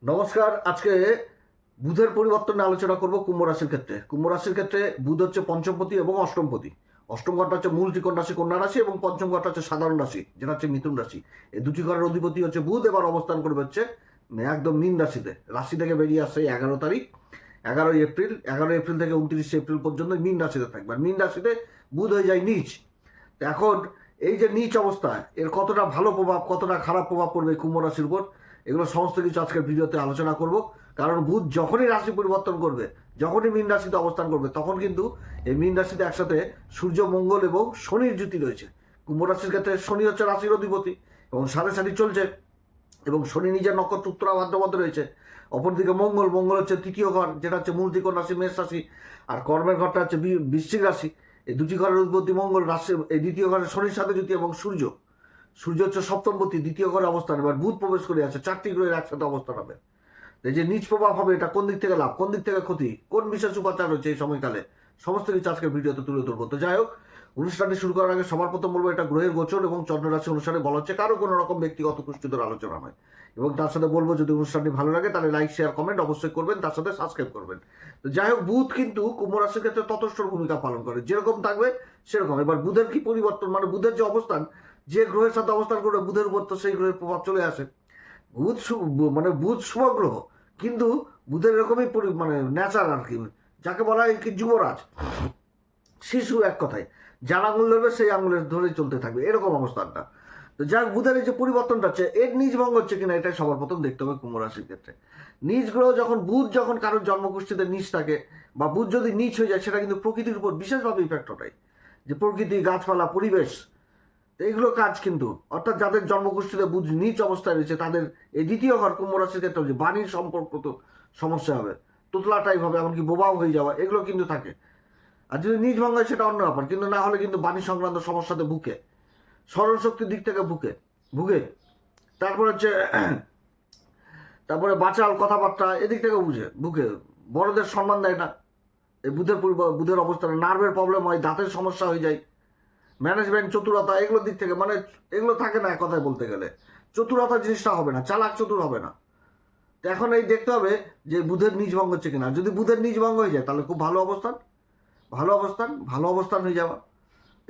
নমস্কার। আজকে বুধের পরিবর্তন নিয়ে আলোচনা করব কুম্ভ রাশির ক্ষেত্রে। কুম্ভ রাশির ক্ষেত্রে বুধ হচ্ছে পঞ্চমপতি এবং অষ্টমপতি। অষ্টম ঘরটা হচ্ছে মূল ত্রিকোণ রাশি কন্যা রাশি এবং পঞ্চম ঘরটা হচ্ছে সাধারণ রাশি যেটা হচ্ছে মিথুন রাশি। এই দুটি ঘরের অধিপতি হচ্ছে বুধ। এবার অবস্থান করবে হচ্ছে একদম মীন রাশিতে। রাশি থেকে বেরিয়ে আসছে 11 তারিখ, 11 এপ্রিল। 11 এপ্রিল থেকে 29 এপ্রিল পর্যন্ত মীন রাশিতে থাকবে। আর মীন রাশিতে বুধ হয়ে যায় নিচ। তো এখন এই যে নিচ অবস্থা, এর কতটা ভালো প্রভাব কতটা খারাপ প্রভাব পড়বে কুম্ভ রাশির উপর, এগুলো সমস্ত কিছু আজকের ভিডিওতে আলোচনা করব। কারণ বুধ যখনই রাশি পরিবর্তন করবে, যখনই মীন রাশিতে অবস্থান করবে, তখন কিন্তু এই মীন রাশিতে একসাথে সূর্য, মঙ্গল এবং শনির জুতি রয়েছে। কুম্ভ রাশির ক্ষেত্রে শনি হচ্ছে রাশির অধিপতি এবং সাড়ে সাড়ি চলছে এবং শনি নিজের নক্ষত্র উত্তরা ভাদ্রপদে রয়েছে। অপরদিকে মঙ্গল হচ্ছে তৃতীয় ঘর, যেটা হচ্ছে মূল ত্রিকোণ রাশি মেষ রাশি। আর কর্মের ঘরটা হচ্ছে বৃশ্চিক রাশি। এই দুটি ঘরের অধিপতি মঙ্গল রাশি, এই দ্বিতীয় ঘরে শনির সাথে জুতি এবং সূর্য হচ্ছে সপ্তমপতি, দ্বিতীয় ঘরে অবস্থান। এবার বুধ প্রবেশ করে আছে, 4টি গ্রহের একসাথে অবস্থান হবে। এই যে নিজ প্রভাব হবে, এটা কোন দিক থেকে লাভ, কোন দিক থেকে ক্ষতি, কোন বিশেষ উপাচার হচ্ছে এই সময়কালে, সমস্ত কিছু আজকের ভিডিওতে তুলে ধরবো। তো যাই হোক, অনুষ্ঠানটি শুরু করার আগে সবার প্রথম বলবো, এটা গ্রহের গোচর এবং চন্দ্ররাশি অনুসারে বলা হচ্ছে, কারো কোনো রকম ব্যক্তিগত পুষ্টিধর আলোচনা নয়। এবং তার সাথে বলবো, যদি অনুষ্ঠানটি ভালো লাগে তাহলে লাইক, শেয়ার, কমেন্ট অবশ্যই করবেন, তার সাথে সাবস্ক্রাইব করবেন। তো যাই হোক, বুধ কিন্তু কুম্ভ রাশির ক্ষেত্রে ততস্থর ভূমিকা পালন করে, যেরকম থাকবে সেরকম। এবার বুধের কি পরিবর্তন, মানে বুধের যে অবস্থান, যে গ্রহের সাথে অবস্থান করবে বুধের উপর, তো সেই গ্রহের প্রভাব চলে আসে। মানে বুধ শুভ গ্রহ, কিন্তু বুধের এরকমই মানে ন্যাচার আর কি, যাকে বলা হয় কি যুবরাজ, শিশু, এক কথায় যার আঙুল ধরবে সেই আঙুলের ধরেই চলতে থাকবে, এরকম অবস্থানটা। তো যাক, বুধের এই যে পরিবর্তনটা হচ্ছে, এর নিজ ভঙ্গ হচ্ছে কিনা এটাই সবার প্রথম দেখতে হবে কুম্ভ রাশির ক্ষেত্রে। নিজ গ্রহ যখন, বুধ যখন কারোর জন্মকুষ্ঠিতে নিচ থাকে বা বুধ যদি নিচ হয়ে যায়, সেটা কিন্তু প্রকৃতির উপর বিশেষভাবে ইফেক্ট ওঠায়। যে প্রকৃতি, গাছপালা, পরিবেশ, তো এইগুলো কাজ কিন্তু, অর্থাৎ যাদের জন্মকুষ্ঠিতে বুধ নিচ অবস্থায় রয়েছে, তাদের এই দ্বিতীয় ঘর কুম্ভ রাশির ক্ষেত্রে যে বাণীর সম্পর্ক তো সমস্যা হবে, তোতলা টাইপ হবে, এমনকি বোবাও হয়ে যাওয়া, এগুলো কিন্তু থাকে। আর যদি নিজ ভঙ্গ হয় সেটা অন্য ব্যাপার, কিন্তু না হলে কিন্তু বাণী সংক্রান্ত সমস্যাতে ভুগে, স্মরণশক্তির দিক থেকে ভুগে। তারপর হচ্ছে তারপরে বাচাল কথাবার্তা, এদিক থেকে ভুগে, বড়দের সম্মান দেয় না। এই বুধের অবস্থানে নার্ভের প্রবলেম হয়, দাঁতের সমস্যা হয়ে যায়, ম্যানেজমেন্ট, চতুরতা, এগুলোর দিক থেকে, মানে এগুলো থাকে না এক কথায় বলতে গেলে। চতুরতা জিনিসটা হবে না, চালাক চতুর হবে না। তো এখন এই দেখতে হবে যে বুধের নিজ ভঙ্গ হচ্ছে কিনা। যদি বুধের নিজ ভঙ্গ হয়ে যায়, তাহলে খুব ভালো অবস্থান হয়ে যাওয়া।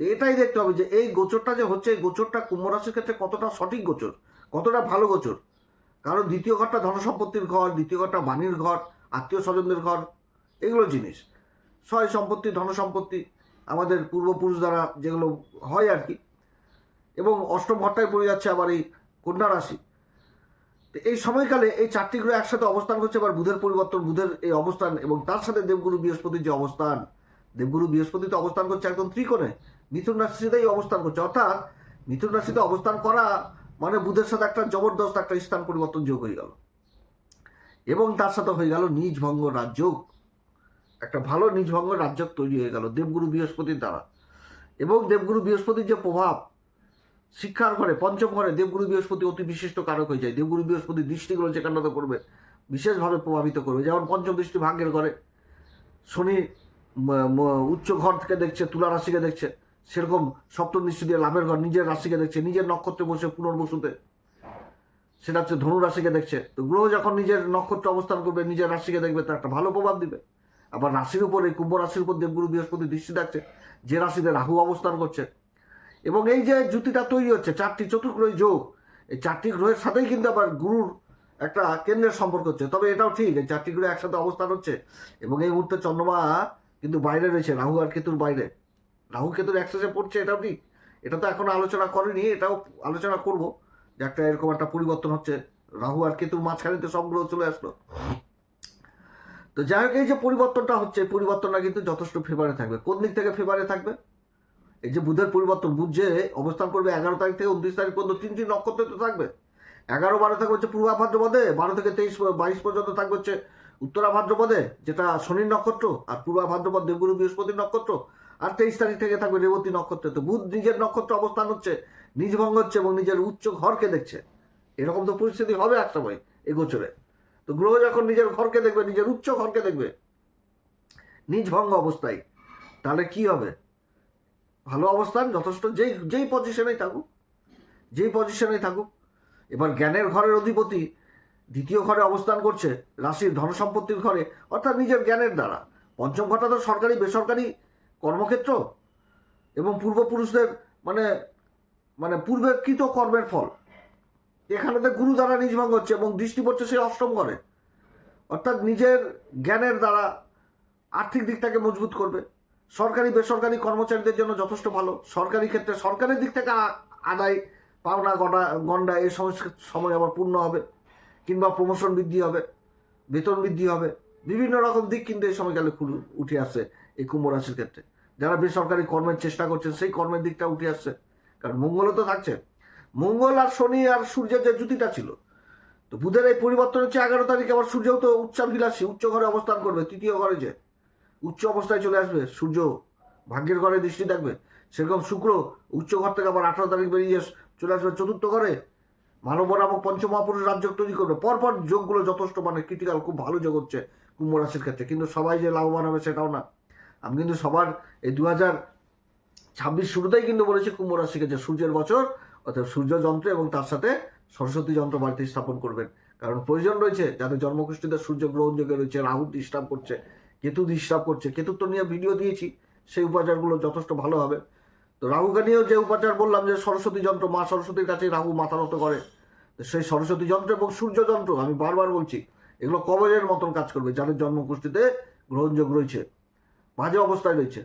তো এটাই দেখতে হবে যে এই গোচরটা যে হচ্ছে, এই গোচরটা কুম্ভ রাশির ক্ষেত্রে কতটা সঠিক গোচর, কতটা ভালো গোচর। কারণ দ্বিতীয় ঘরটা ধনসম্পত্তির ঘর, দ্বিতীয় ঘরটা বাণীর ঘর, আত্মীয় স্বজনদের ঘর, এগুলো জিনিস, সয় সম্পত্তি, ধনসম্পত্তি, আমাদের পূর্বপুরুষ দ্বারা যেগুলো হয় আর কি। এবং অষ্টম ঘরটায় পড়ে যাচ্ছে আবার এই কন্যা রাশি। তো এই সময়কালে এই 4টি গ্রহ একসাথে অবস্থান করছে। এবার বুধের পরিবর্তন, বুধের এই অবস্থান এবং তার সাথে দেবগুরু বৃহস্পতির যে অবস্থান, দেবগুরু বৃহস্পতি তো অবস্থান করছে একদম ত্রিকোণে, মিথুন রাশিতেই অবস্থান করছে। অর্থাৎ মিথুন রাশিতে অবস্থান করা মানে বুধের সাথে একটা জবরদস্ত একটা স্থান পরিবর্তন যোগ হয়ে গেল, এবং তার সাথে হয়ে গেল নিজ ভঙ্গ রাজযোগ। একটা ভালো নিজ ভঙ্গ রাজযোগ তৈরি হয়ে গেল দেবগুরু বৃহস্পতির দ্বারা। এবং দেবগুরু বৃহস্পতির যে প্রভাব শিক্ষার ঘরে, পঞ্চম ঘরে দেবগুরু বৃহস্পতি অতি বিশিষ্ট কারক হয়ে যায়। দেবগুরু বৃহস্পতির দৃষ্টিগুলো যেখানটাতে করবে বিশেষভাবে প্রভাবিত করবে। যেমন পঞ্চম দৃষ্টি ভাগ্যের ঘরে, শনি উচ্চ ঘর থেকে দেখছে, তুলা রাশিকে দেখছে, সেরকম সপ্তম দৃষ্টি দিয়ে লাভের ঘর, নিজের রাশিকে দেখছে, নিজের নক্ষত্রে বসে পুনর্বসুতে, সেটা হচ্ছে ধনু রাশিকে দেখছে। তো গ্রহ যখন নিজের নক্ষত্র অবস্থান করবে, নিজের রাশিকে দেখবে, তার একটা ভালো প্রভাব দিবে। আবার রাশির উপরে, কুম্ভ রাশির উপর দেবগুরু বৃহস্পতি দৃষ্টি থাকছে, যে রাশিতে রাহু অবস্থান করছে। এবং এই যে জুতিটা তৈরি হচ্ছে, 4টি চতুর্গ্রহী যোগ, এই 4টি গ্রহের সাথেই কিন্তু আবার গুরুর একটা কেন্দ্রের সম্পর্ক হচ্ছে। তবে এটাও ঠিক, এই 4টি গ্রহ একসাথে অবস্থান হচ্ছে এবং এই মুহূর্তে চন্দ্রমা কিন্তু বাইরে রয়েছে, রাহু আর কেতুর বাইরে। রাহু কেতুর অ্যাক্সেসে পড়ছে, এটাও ঠিক। এটা তো এখনো আলোচনা করেনি, এটাও আলোচনা করব যে একটা এরকম একটা পরিবর্তন হচ্ছে। রাহু আর কেতুর মাঝখানে তো সব গ্রহ চলে আসলো। তো যাই হোক, এই যে পরিবর্তনটা হচ্ছে, পরিবর্তনটা কিন্তু যথেষ্ট ফেভারে থাকবে। কোন দিক থেকে ফেভারে থাকবে? এই যে বুধের পরিবর্তন, বুধ যে অবস্থান করবে 11 তারিখ থেকে 29 তারিখ পর্যন্ত, 3টি নক্ষত্রে তো থাকবে। 11, 12 থাকবে হচ্ছে পূর্বা ভাদ্রপদে, 12 থেকে 23, 22 পর্যন্ত থাকবে হচ্ছে উত্তরা ভাদ্রপদে, যেটা শনির নক্ষত্র, আর পূর্বা ভাদ্রপদ দেবগুরু বৃহস্পতির নক্ষত্র। আর 23 তারিখ থেকে থাকবে রেবতী নক্ষত্রে। তো বুধ নিজের নক্ষত্র অবস্থান হচ্ছে, নিজ ভঙ্গ হচ্ছে এবং নিজের উচ্চ ঘরকে দেখছে। এরকম তো পরিস্থিতি হবে এক সময় এই গোচরে। তো গ্রহ যখন নিজের ঘরকে দেখবে, নিজের উচ্চ ঘরকে দেখবে নিজ ভঙ্গ অবস্থায়, তাহলে কি হবে? ভালো অবস্থান যথেষ্ট, যেই পজিশনেই থাকুক। এবার জ্ঞানের ঘরের অধিপতি দ্বিতীয় ঘরে অবস্থান করছে, রাশির ধনসম্পত্তির ঘরে, অর্থাৎ নিজের জ্ঞানের দ্বারা। পঞ্চম ঘরটা তো সরকারি বেসরকারি কর্মক্ষেত্র এবং পূর্বপুরুষদের মানে মানে পূর্বেকৃত কর্মের ফল। এখানে তো গুরু দ্বারা নিজভঙ্গ হচ্ছে এবং দৃষ্টি পড়ছে সেই অষ্টম ঘরে, অর্থাৎ নিজের জ্ঞানের দ্বারা আর্থিক দিকটাকে মজবুত করবে। সরকারি বেসরকারি কর্মচারীদের জন্য যথেষ্ট ভালো। সরকারি ক্ষেত্রে সরকারের দিক থেকে আদায় পাওনা গন্ডা এই সময় আবার পূর্ণ হবে, কিংবা প্রমোশন বৃদ্ধি হবে, বেতন বৃদ্ধি হবে, বিভিন্ন রকম দিক কিন্তু এই সময়কালে উঠে আসছে এই কুম্ভ রাশির ক্ষেত্রে। যারা বেসরকারি কর্মের চেষ্টা করছেন সেই কর্মের দিকটা উঠে আসছে, কারণ মঙ্গলও তো থাকছে। মঙ্গল আর শনি আর সূর্যের যে জুতিটা ছিল, তো বুধের এই পরিবর্তন হচ্ছে 11 তারিখে। আবার সূর্যও তো উচ্চাভিলাষী, উচ্চ ঘরে অবস্থান করবে, তৃতীয় ঘরে যে উচ্চ অবস্থায় চলে আসবে সূর্য, ভাগ্যের ঘরে দৃষ্টি থাকবে। সেরকম শুক্র উচ্চ ঘর থেকে আবার 18 তারিখ বেরিয়ে চলে আসবে চতুর্থ ঘরে, মানব নামক পঞ্চমহাপুরুষ রাজ্য তৈরি করবে। পরপর যোগগুলো যথেষ্ট মানে ক্রিটিক্যাল, খুব ভালো যোগ হচ্ছে কুম্ভ রাশির ক্ষেত্রে। কিন্তু সবাই যে লাভবান হবে সেটাও না। আমি কিন্তু সবার এই 2026 শুরুতেই কিন্তু বলেছি কুম্ভ রাশিকে যে সূর্যের বছর, অর্থাৎ সূর্য যন্ত্র এবং তার সাথে সরস্বতী যন্ত্র বাড়িতে স্থাপন করবেন। কারণ প্রয়োজন রয়েছে যাদের জন্মকুষ্ঠিতে সূর্য গ্রহণ যোগে রয়েছে, রাহু ডিস্টার্ব করছে, কেতু ডিস্টার্ব করছে। কেতুর তো নিয়ে ভিডিও দিয়েছি, সেই উপাচারগুলো যথেষ্ট ভালো হবে। তো রাহুকে নিয়েও যে উপাচার বললাম যে সরস্বতী যন্ত্র, মা সরস্বতীর কাছে রাহু মাথা নত করে, সেই সরস্বতী যন্ত্র এবং সূর্য যন্ত্র আমি বারবার বলছি এগুলো কবজের মতন কাজ করবে যাদের জন্মকুষ্ঠিতে গ্রহণযোগ রয়েছে, বাজে অবস্থায় রয়েছে,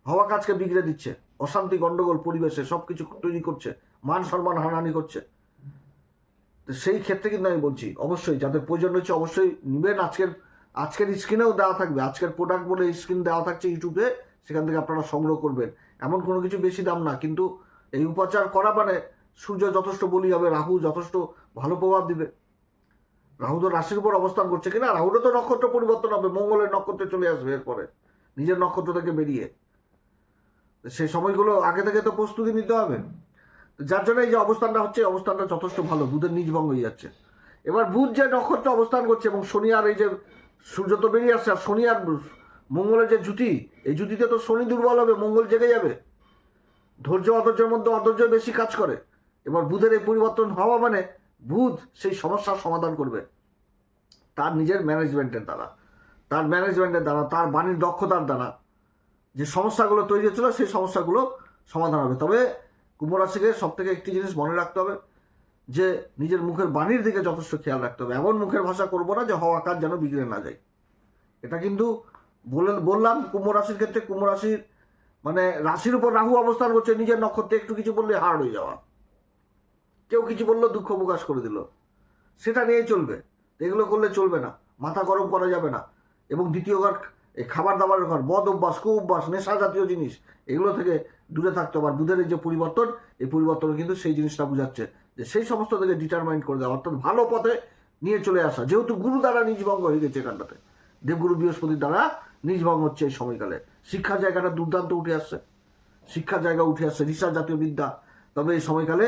হওয়া কাজকে বিগড়ে দিচ্ছে, অশান্তি গন্ডগোল পরিবেশে সবকিছু তৈরি করছে, মান সম্মান হানাহানি করছে। তো সেই ক্ষেত্রে কিন্তু আমি বলছি অবশ্যই যাদের প্রয়োজন রয়েছে অবশ্যই নেবেন। আজকের স্ক্রিনেও দেওয়া থাকবে, আজকের প্রোডাক্ট বলে স্ক্রিন দেওয়া থাকছে ইউটিউবে, সেখান থেকে আপনারা সংগ্রহ করবেন। এমন কোনো কিছু বেশি দাম না, কিন্তু এই উপাচার করা মানে সূর্য যথেষ্ট বলি হবে, রাহু যথেষ্ট ভালো প্রভাব দিবে। রাহু তো রাশির উপর অবস্থান করছে কিনা, রাহুরও তো নক্ষত্র পরিবর্তন হবে, মঙ্গলের নক্ষত্রে চলে আসবে এরপরে নিজের নক্ষত্র থেকে বেরিয়ে। সেই সময়গুলো আগে থেকে তো প্রস্তুতি নিতে হবে। যার জন্য এই যে অবস্থানটা হচ্ছে, অবস্থানটা যথেষ্ট ভালো, বুধের নিজভঙ্গ হয়ে যাচ্ছে। এবার বুধ যে নক্ষত্রে অবস্থান করছে এবং শনি আর এই যে সূর্য তো বেরিয়ে আসছে, আর শনি আর মঙ্গলের যে জুতি, এই জুতিতে তো শনি দুর্বল হবে, মঙ্গল জেগে যাবে। ধৈর্য অধৈর্যের মধ্যে অধৈর্য বেশি কাজ করে। এবার বুধের এই পরিবর্তন হওয়া মানে বুধ সেই সমস্যার সমাধান করবে তার নিজের ম্যানেজমেন্টের দ্বারা, তার বাণীর দক্ষতার দ্বারা। যে সমস্যাগুলো তৈরি হচ্ছিল সেই সমস্যাগুলো সমাধান হবে। তবে কুম্ভ রাশিকে সব থেকে একটি জিনিস মনে রাখতে হবে যে নিজের মুখের বাণীর দিকে যথেষ্ট খেয়াল রাখতে হবে। এমন মুখের ভাষা করবো না যে হওয়া কাজ যেন বিগড়ে না যায়। এটা কিন্তু বললাম কুম্ভ রাশির ক্ষেত্রে, কুম্ভ রাশির মানে রাশির উপর রাহু অবস্থান করছে, নিজের নক্ষত্রে একটু কিছু বললে হার্ড হয়ে যাওয়া, কেউ কিছু বললো দুঃখ প্রকাশ করে দিল, সেটা নিয়েই চলবে। এগুলো করলে চলবে না, মাথা গরম করা যাবে না। এবং দ্বিতীয় ঘর এই খাবার দাবারের ঘর, বদ অভ্যাস, কুঅভ্যাস, নেশা জাতীয় জিনিস, এগুলো থেকে দূরে থাকতে হবে। আর বুধের এই যে পরিবর্তন, এই পরিবর্তন কিন্তু সেই জিনিসটা বোঝাচ্ছে যে সেই সমস্ত থেকে ডিটারমাইন্ড করে দেওয়া, অর্থাৎ ভালো পথে নিয়ে চলে আসা। যেহেতু গুরু দ্বারা নিজভঙ্গ হয়ে গেছে এখানটাতে, দেবগুরু বৃহস্পতির দ্বারা নিজভঙ্গ হচ্ছে এই সময়কালে। শিক্ষার জায়গাটা দুর্দান্ত উঠে আসছে, শিক্ষার জায়গা উঠে আসছে, রিসার্চ জাতীয় বিদ্যা। তবে এই সময়কালে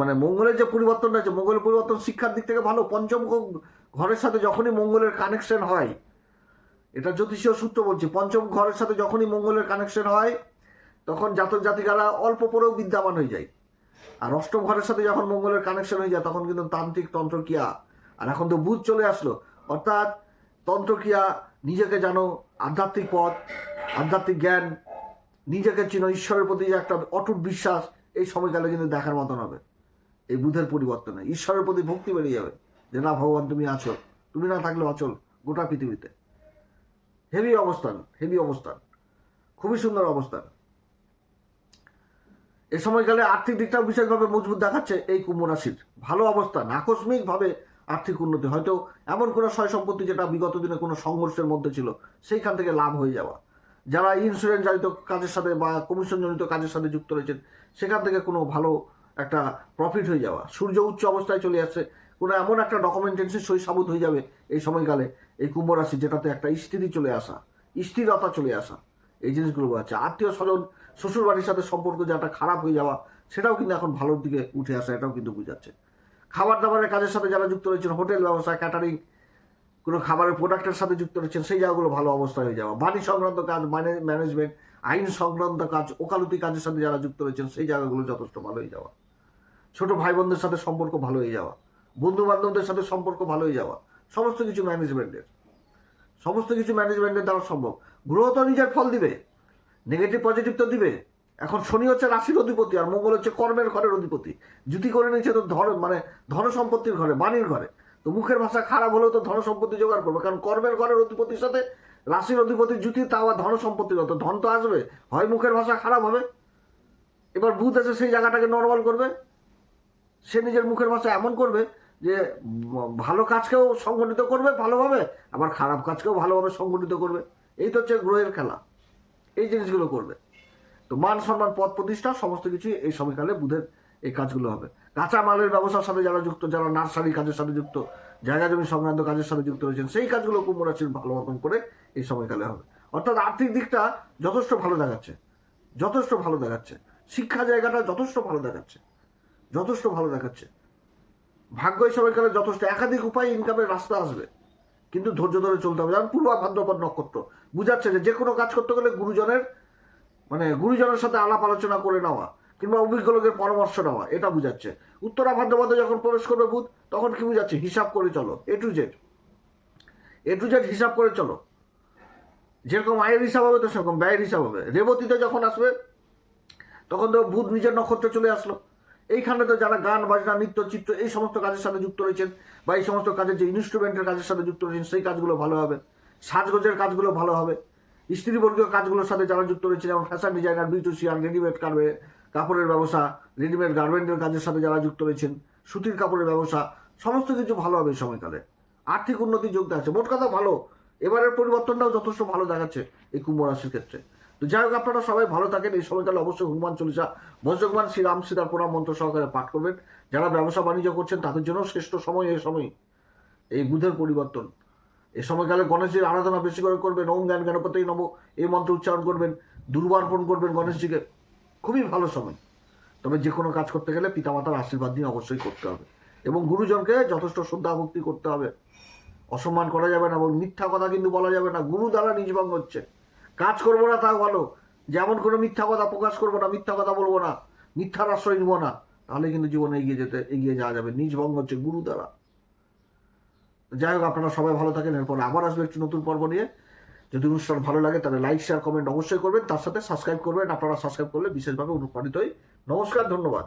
মানে মঙ্গলের যে পরিবর্তনটা আছে, মঙ্গলের পরিবর্তন শিক্ষার দিক থেকে ভালো। পঞ্চম ঘরের সাথে যখনই মঙ্গলের কানেকশন হয়, এটা জ্যোতিষীয় সূত্র বলছি, পঞ্চম ঘরের সাথে যখনই মঙ্গলের কানেকশন হয় তখন জাতক জাতিকারা অল্প পরেও বিদ্যামান হয়ে যায়। আর অষ্টম ঘরের সাথে যখন মঙ্গলের কানেকশন হয়ে যায় তখন কিন্তু তান্ত্রিক তন্ত্রক্রিয়া, আর এখন তো বুধ চলে আসলো, অর্থাৎ তন্ত্রক্রিয়া, নিজেকে জানো, আধ্যাত্মিক পথ, আধ্যাত্মিক জ্ঞান, নিজেকে চিনো, ঈশ্বরের প্রতি যে একটা অটুট বিশ্বাস, এই সময়কালে কিন্তু দেখার মতন হবে। এই বুধের পরিবর্তনে ঈশ্বরের প্রতি ভক্তি বেরিয়ে যাবে যে না ভগবান তুমি আছো, তুমি না থাকলে অচল গোটা পৃথিবীতে। হেভি অবস্থান, খুবই সুন্দর অবস্থান। এ সময়কালে আর্থিক দিকটাও বিশেষভাবে মজবুত দেখাচ্ছে এই কুম্ভ রাশির। ভালো অবস্থান, আকস্মিকভাবে আর্থিক উন্নতি, হয়তো এমন কোনো সয় সম্পত্তি যেটা বিগত দিনে কোনো সংঘর্ষের মধ্যে ছিল সেইখান থেকে লাভ হয়ে যাওয়া। যারা ইন্স্যুরেন্স জড়িত কাজের সাথে বা কমিশন জড়িত কাজের সাথে যুক্ত রয়েছেন সেখান থেকে কোনো ভালো একটা প্রফিট হয়ে যাওয়া। সূর্য উচ্চ অবস্থায় চলে আসছে, কোনো এমন একটা ডকুমেন্টেন্সি সই সাবুত হয়ে যাবে এই সময়কালে এই কুম্ভ রাশি, যেটাতে একটা স্থিতি চলে আসা, স্থিরতা চলে আসা, এই জিনিসগুলো আছে। আত্মীয় স্বজন, শ্বশুর বাড়ির সাথে সম্পর্ক যেটা খারাপ হয়ে যাওয়া সেটাও কিন্তু এখন ভালোর দিকে উঠে আসা, এটাও কিন্তু বোঝাচ্ছে। খাবার দাবারের কাজের সাথে যারা যুক্ত রয়েছেন, হোটেল ব্যবসা, ক্যাটারিং, কোনো খাবারের প্রোডাক্টের সাথে যুক্ত রয়েছেন, সেই জায়গাগুলো ভালো অবস্থায় হয়ে যাওয়া। বাণী সংক্রান্ত কাজ, ম্যানেজমেন্ট, আইন সংক্রান্ত কাজ, ওকালতি কাজের সাথে যারা যুক্ত রয়েছেন সেই জায়গাগুলো যথেষ্ট ভালো হয়ে যাওয়া। ছোট ভাই বোনদের সাথে সম্পর্ক ভালো হয়ে যাওয়া, বন্ধু বান্ধবদের সাথে সম্পর্ক ভালো হয়ে যাওয়া, সমস্ত কিছু ম্যানেজমেন্টের দ্বারা সম্ভব। গ্রহ তো নিজের ফল দিবে, নেগেটিভ পজিটিভ তো দিবে। এখন শনি হচ্ছে রাশির অধিপতি আর মঙ্গল হচ্ছে কর্মের ঘরের অধিপতি, জুতি করে নিচ্ছে তো ধন সম্পত্তির ঘরে, বাণীর ঘরে। তো মুখের ভাষা খারাপ হলেও তো ধন সম্পত্তি জোগাড় করবে, কারণ কর্মের ঘরের অধিপতির সাথে রাশির অধিপতির জুতি, তা আবার ধন সম্পত্তির মতো ধন তো আসবে, হয় মুখের ভাষা খারাপ হবে। এবার বুধ এসে সেই জায়গাটাকে নর্মাল করবে, সে নিজের মুখের ভাষা এমন করবে যে ভালো কাজকেও সংগঠিত করবে ভালোভাবে, আবার খারাপ কাজকেও ভালোভাবে সংগঠিত করবে। এই তো হচ্ছে গ্রহের খেলা, এই জিনিসগুলো করবে। তো মান সম্মান পদ প্রতিষ্ঠা সমস্ত কিছু এই সময়কালে বুধের এই কাজগুলো হবে। কাঁচা মালের ব্যবসার সাথে যারা যুক্ত, যারা নার্সারি কাজের সাথে যুক্ত, জায়গা জমি সংক্রান্ত কাজের সাথে যুক্ত রয়েছেন, সেই কাজগুলো কুম্ভ রাশির ভালো মতন করে এই সময়কালে হবে। অর্থাৎ আর্থিক দিকটা যথেষ্ট ভালো দেখাচ্ছে, শিক্ষা জায়গাটা যথেষ্ট ভালো দেখাচ্ছে। ভাগ্য এই সময়কালে যথেষ্ট, একাধিক উপায়ে ইনকামের রাস্তা আসবে, কিন্তু ধৈর্য ধরে চলতে হবে। যেমন পূর্বা ভাদ্রপদ নক্ষত্র বুঝাচ্ছে যে কোনো কাজ করতে গেলে গুরুজনের সাথে আলাপ আলোচনা করে নেওয়া কিংবা অভিজ্ঞ লোকের পরামর্শ নেওয়া, এটা বুঝাচ্ছে। উত্তরা ভাদ্রপদে যখন প্রবেশ করবে বুধ, তখন কি বুঝাচ্ছে? হিসাব করে চলো, এ টু জেড হিসাব করে চলো। যেরকম আয়ের হিসাব হবে তো সেরকম ব্যয়ের হিসাব হবে। রেবতীতে যখন আসবে তখন তো বুধ নিজের নক্ষত্রে চলে আসলো। এইখানে তো যারা গান বাজনা নৃত্য চিত্র এই সমস্ত কাজের সাথে যুক্ত রয়েছেন, বা এই সমস্ত কাজের যে ইনস্ট্রুমেন্টের কাজের সাথে যুক্ত রয়েছেন, সেই কাজগুলো ভালো হবে। সাজগোজের কাজগুলো ভালো হবে। স্ত্রীবর্গীয় কাজগুলোর সাথে যারা যুক্ত রয়েছে, যেমন ফ্যাশন ডিজাইনার, বিউটিশিয়ান, রেডিমেড কাপড়ের ব্যবসা, রেডিমেড গার্মেন্টের কাজের সাথে যারা যুক্ত রয়েছেন, সুতির কাপড়ের ব্যবসা, সমস্ত কিছু ভালো হবে এই সময়কালে। আর্থিক উন্নতি যোগ আছে, মোট কথা ভালো। এবারের পরিবর্তনটাও যথেষ্ট ভালো দেখাচ্ছে এই কুম্ভ রাশির ক্ষেত্রে। তো যাই হোক, আপনারা সবাই ভালো থাকেন। এই সময়কালে অবশ্যই হনুমান চল্লিশা, বজ্রগমান শ্রীরাম সীতার প্রণাম মন্ত্র সহকারে পাঠ করবেন। যারা ব্যবসা বাণিজ্য করছেন তাদের জন্য শ্রেষ্ঠ সময় এই সময়, এই বুধের পরিবর্তন। এই সময়কালে গণেশজির আরাধনা বেশি করে করবেন। ওম জ্ঞান গণপতি নম এই মন্ত্র উচ্চারণ করবেন, দুর্বার্পণ করবেন গণেশজিকে, খুবই ভালো সময়। তবে যে কোনো কাজ করতে গেলে পিতামাতার আশীর্বাদ নিয়ে অবশ্যই করতে হবে, এবং গুরুজনকে যথেষ্ট শ্রদ্ধা ভক্তি করতে হবে। অসম্মান করা যাবে না, এবং মিথ্যা কথা কিন্তু বলা যাবে না। গুরু দ্বারা নিজভঙ্গ হচ্ছে। কাজ করবো না তাও ভালো, যেমন কোনো মিথ্যা কথা প্রকাশ করবো না, মিথ্যা কথা বলবো না, মিথ্যার আশ্রয় নিব না, তাহলে কিন্তু জীবনে এগিয়ে যাওয়া যাবে। নিজভঙ্গ হচ্ছে গুরু দ্বারা। যাই হোক, আপনারা সবাই ভালো থাকেন। এরপর আবার আসবে একটি নতুন পর্ব নিয়ে। যদি অনুষ্ঠান ভালো লাগে তাহলে লাইক শেয়ার কমেন্ট অবশ্যই করবেন, তার সাথে সাবস্ক্রাইব করবেন। আপনারা সাবস্ক্রাইব করলে বিশেষভাবে অনুপ্রাণিত হই। নমস্কার, ধন্যবাদ।